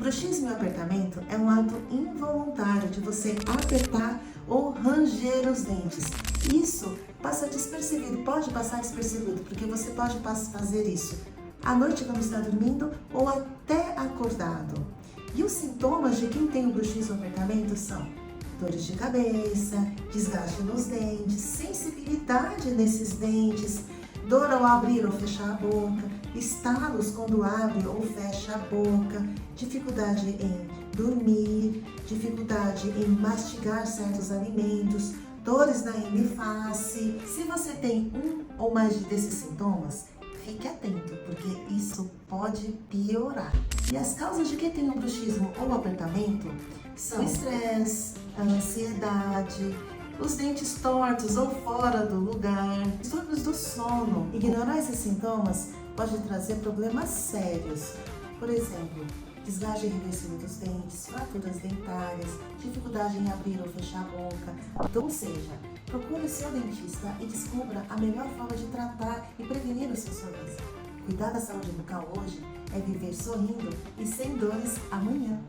bruxismo e apertamento é um ato involuntário de você apertar ou ranger os dentes. Isso passa despercebido, pode passar despercebido, porque você pode fazer isso à noite quando está dormindo ou até acordado. E os sintomas de quem tem o bruxismo ou apertamento são dores de cabeça, desgaste nos dentes, sensibilidade nesses dentes, dor ao abrir ou fechar a boca, estalos quando abre ou fecha a boca, dificuldade em dormir, dificuldade em mastigar certos alimentos, dores na hemiface. Se você tem um ou mais desses sintomas, fique atento, porque isso pode piorar. E as causas de quem tem um bruxismo ou apertamento são estresse, a ansiedade, os dentes tortos ou fora do lugar, distúrbios do sono. Ignorar esses sintomas pode trazer problemas sérios. Por exemplo, desgaste irreversível dos dentes, fraturas dentárias, dificuldade em abrir ou fechar a boca. Então, ou seja, procure o seu dentista e descubra a melhor forma de tratar e prevenir o seu sorriso. Cuidar da saúde bucal hoje é viver sorrindo e sem dores amanhã.